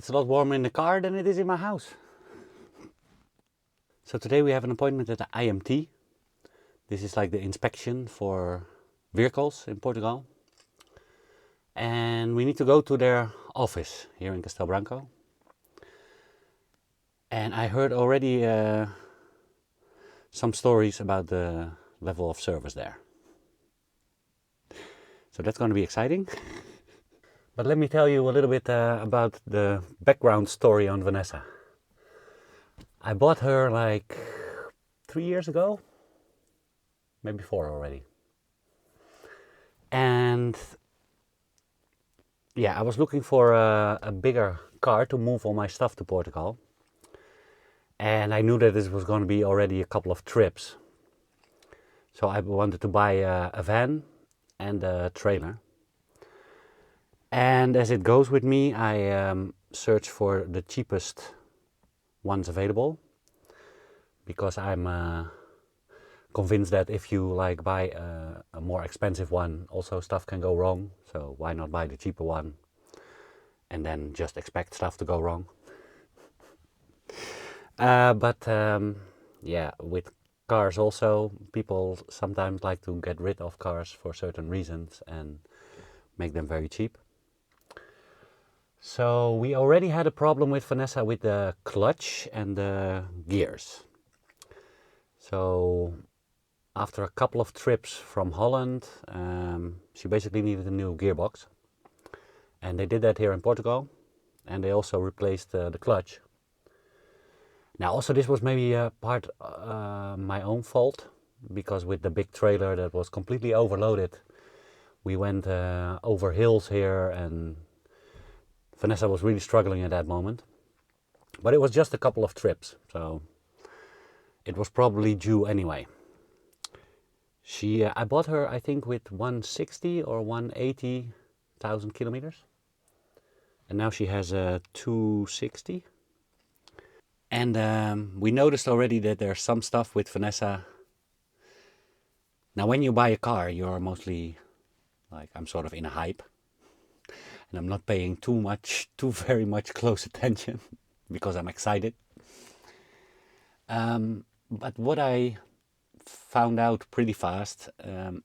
It's a lot warmer in the car than it is in my house. So today we have an appointment at the IMT. This is like the inspection for vehicles in Portugal. And we need to go to their office here in Castelo Branco. And I heard already some stories about the level of service there. So that's going to be exciting. But let me tell you a little bit about the background story on Vanessa. I bought her like 3 years ago, maybe 4 already. And yeah, I was looking for a bigger car to move all my stuff to Portugal. And I knew that this was going to be already a couple of trips. So I wanted to buy a van and a trailer. And as it goes with me, I search for the cheapest ones available. Because I'm convinced that if you like buy a more expensive one, also stuff can go wrong. So why not buy the cheaper one and then just expect stuff to go wrong? Yeah, with cars also, people sometimes like to get rid of cars for certain reasons and make them very cheap. So we already had a problem with Vanessa with the clutch and the gears. So after a couple of trips from Holland, she basically needed a new gearbox. And they did that here in Portugal. And they also replaced the clutch. Now also this was maybe part my own fault. Because with the big trailer that was completely overloaded, we went over hills here and Vanessa was really struggling at that moment. But it was just a couple of trips, so it was probably due anyway. I bought her, I think, with 160 or 180,000 kilometers. And now she has a 260. And we noticed already that there's some stuff with Vanessa. Now, when you buy a car, you're mostly like, I'm sort of in a hype. And I'm not paying too very much close attention because I'm excited. But what I found out pretty fast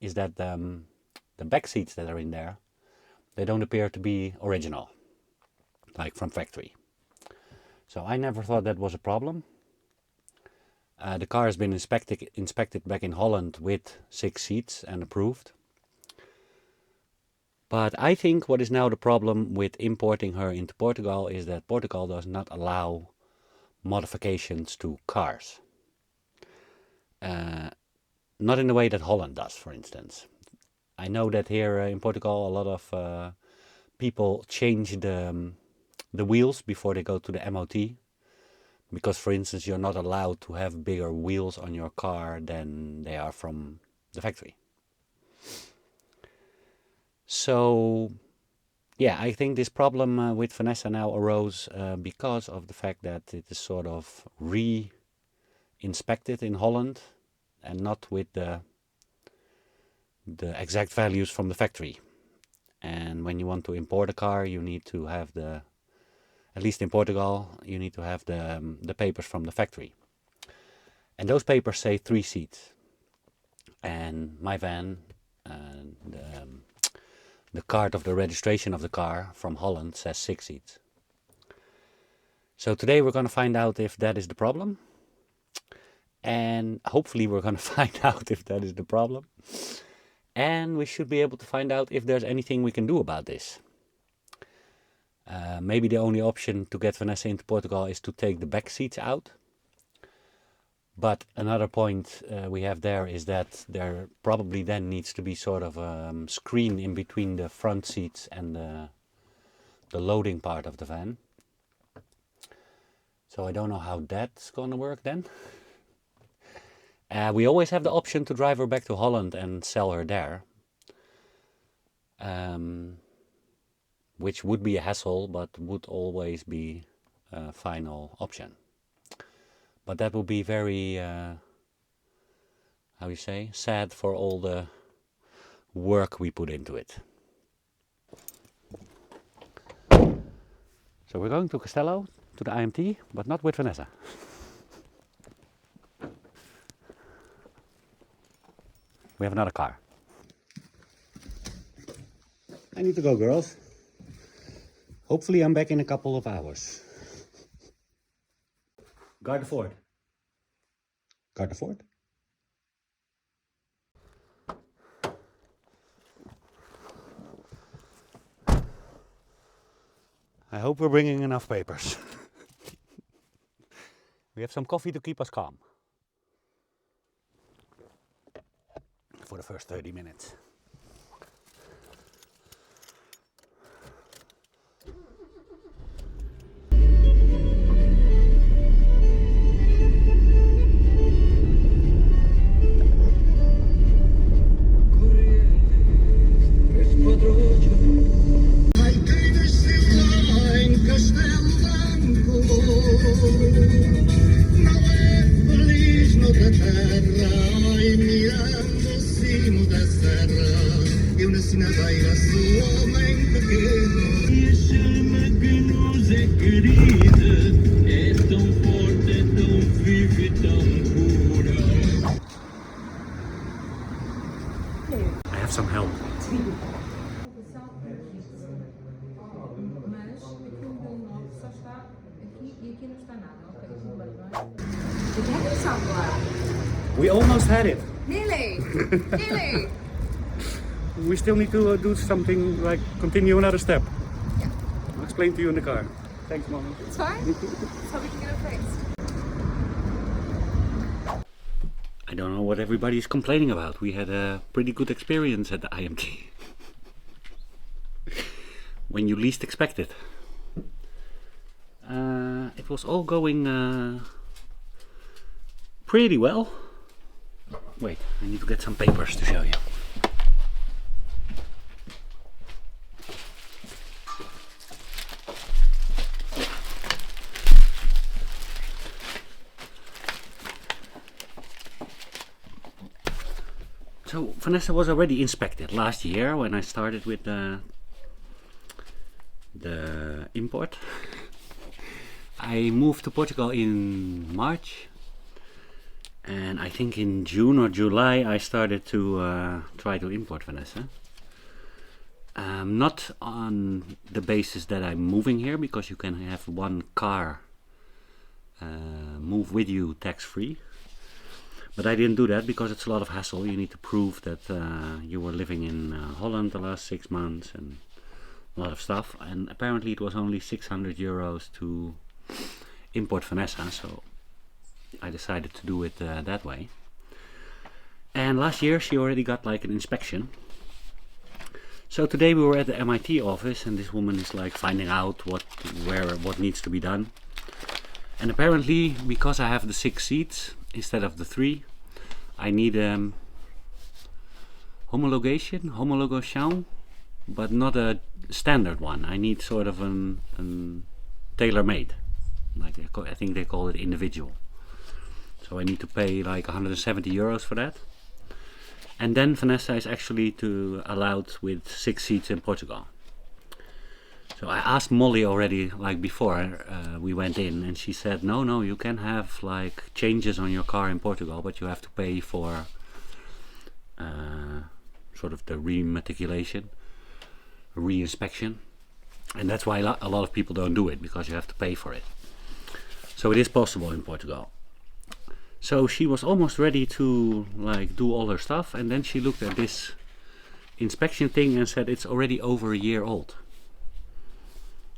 is that the back seats that are in there, they don't appear to be original, like from factory. So I never thought that was a problem. The car has been inspected back in Holland with 6 seats and approved. But I think what is now the problem with importing her into Portugal is that Portugal does not allow modifications to cars. Not in the way that Holland does, for instance. I know that here in Portugal a lot of people change the wheels before they go to the MOT. Because, for instance, you're not allowed to have bigger wheels on your car than they are from the factory. So, yeah, I think this problem with Vanessa now arose because of the fact that it is sort of re-inspected in Holland and not with the exact values from the factory. And when you want to import a car, you need to have at least in Portugal, you need to have the papers from the factory. And those papers say 3 seats. And my van, the card of the registration of the car from Holland says 6 seats. So today we're going to find out if that is the problem. And hopefully we're going to find out if that is the problem. And we should be able to find out if there's anything we can do about this. Maybe the only option to get Vanessa into Portugal is to take the back seats out. But another point we have there is that there probably then needs to be sort of a screen in between the front seats and the loading part of the van. So I don't know how that's going to work then. We always have the option to drive her back to Holland and sell her there. Which would be a hassle, but would always be a final option. But that would be very, sad for all the work we put into it. So we're going to Castello, to the IMT, but not with Vanessa. We have another car. I need to go, girls. Hopefully I'm back in a couple of hours. Garda-Ford. Garda-Ford? I hope we're bringing enough papers. We have some coffee to keep us calm. For the first 30 minutes. I have some help. We almost had it. Nearly. Nearly. We still need to do something like continue another step. Yeah. I'll explain to you in the car. Thanks, Mommy. It's fine. So we can get it fixed. I don't know what everybody's complaining about. We had a pretty good experience at the IMT. When you least expect it. It was all going pretty well. Wait, I need to get some papers to show you. So Vanessa was already inspected last year when I started with the import. I moved to Portugal in March, and I think in June or July I started to try to import Vanessa. Not on the basis that I'm moving here, because you can have one car move with you tax-free. But I didn't do that because it's a lot of hassle. You need to prove that you were living in Holland the last 6 months and a lot of stuff. And apparently it was only 600 euros to import Vanessa, so I decided to do it that way. And last year she already got like an inspection. So today we were at the MIT office, and this woman is like finding out what needs to be done. And apparently, because I have the 6 seats instead of the 3, I need homologation, but not a standard one. I need sort of an tailor-made, like I think they call it individual. So I need to pay like 170 euros for that. And then Vanessa is actually allowed with 6 seats in Portugal. So I asked Molly already, like before we went in, and she said, no, you can have like changes on your car in Portugal, but you have to pay for sort of the rematriculation, re-inspection. And that's why a lot of people don't do it, because you have to pay for it. So it is possible in Portugal. So she was almost ready to like do all her stuff, and then she looked at this inspection thing and said it's already over a year old.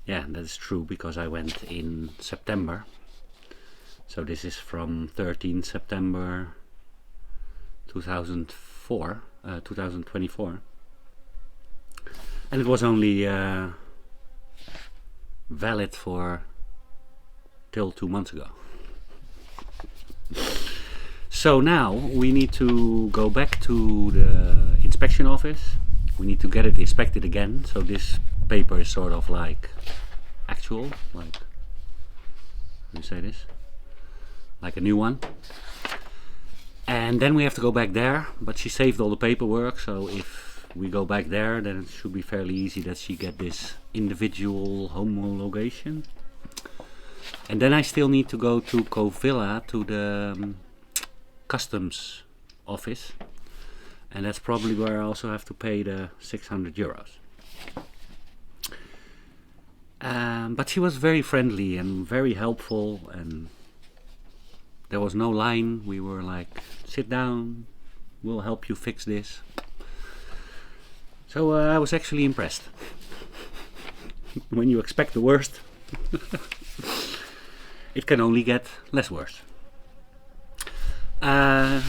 Yeah, that is true, because I went in September. So this is from 13 September 2024. And it was only valid for till 2 months ago. So now we need to go back to the inspection office. We need to get it inspected again. So this paper is sort of like actual, like, how do you say this? Like a new one. And then we have to go back there, but she saved all the paperwork, so if we go back there, then it should be fairly easy that she get this individual homologation. And then I still need to go to Covilla to the customs office, and that's probably where I also have to pay the 600 euros. But she was very friendly and very helpful, and there was no line. We were like, sit down, we'll help you fix this. So I was actually impressed. When you expect the worst, it can only get less worse. But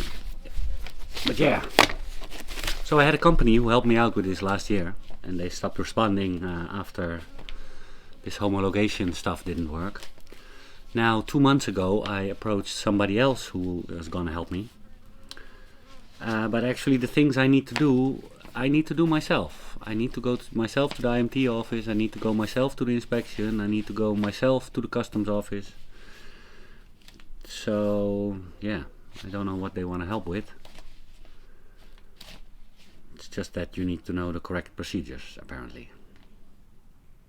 yeah, so I had a company who helped me out with this last year, and they stopped responding after this homologation stuff didn't work. Now 2 months ago I approached somebody else who was gonna help me, but actually the things I need to do myself. I need to go myself to the IMT office, I need to go myself to the inspection, I need to go myself to the customs office. So yeah, I don't know what they want to help with. It's just that you need to know the correct procedures, apparently.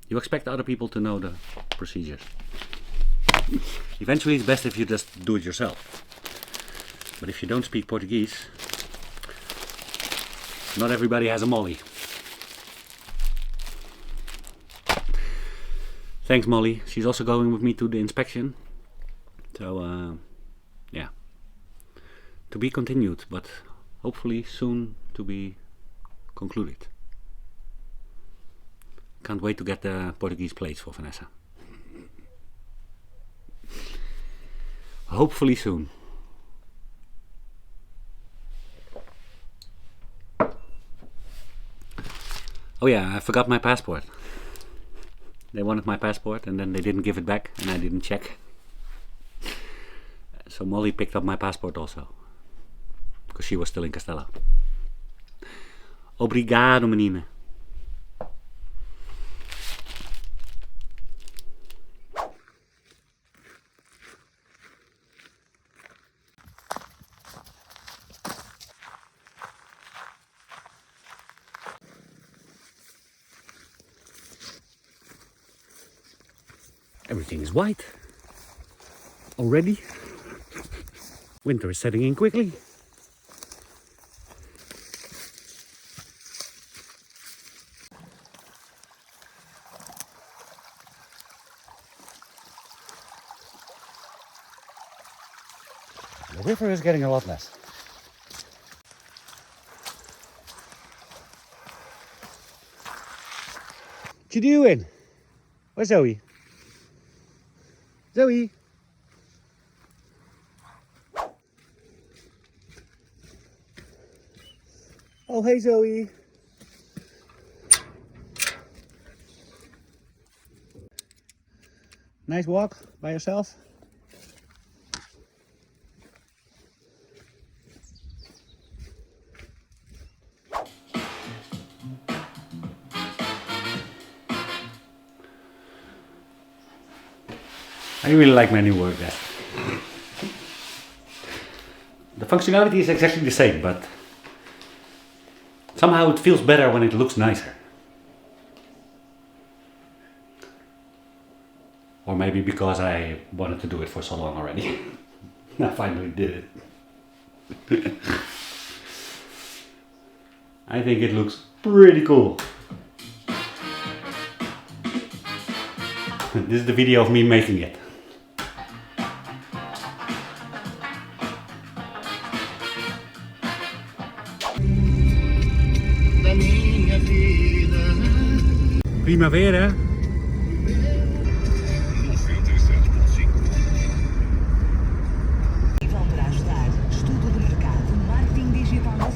You expect other people to know the procedures. Eventually it's best if you just do it yourself. But if you don't speak Portuguese, not everybody has a Molly. Thanks, Molly. She's also going with me to the inspection. So yeah, to be continued, but hopefully soon to be concluded. Can't wait to get the Portuguese plates for Vanessa. Hopefully soon. Oh yeah, I forgot my passport. They wanted my passport and then they didn't give it back and I didn't check. So Molly picked up my passport also, because she was still in Castelo. Obrigado, menina. Everything is white already. Winter is setting in quickly. The river is getting a lot less. What you doing? Where's Zoe? Zoe? Oh, hey Zoe. Nice walk by yourself? I really like my new work desk. The functionality is exactly the same, but somehow it feels better when it looks nicer. Or maybe because I wanted to do it for so long already. I finally did it. I think it looks pretty cool. This is the video of me making it. Primavera. Para ajudar, estudo de mercado, marketing digital.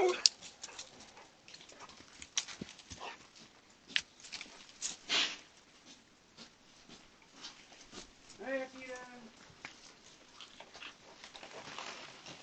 Ciao.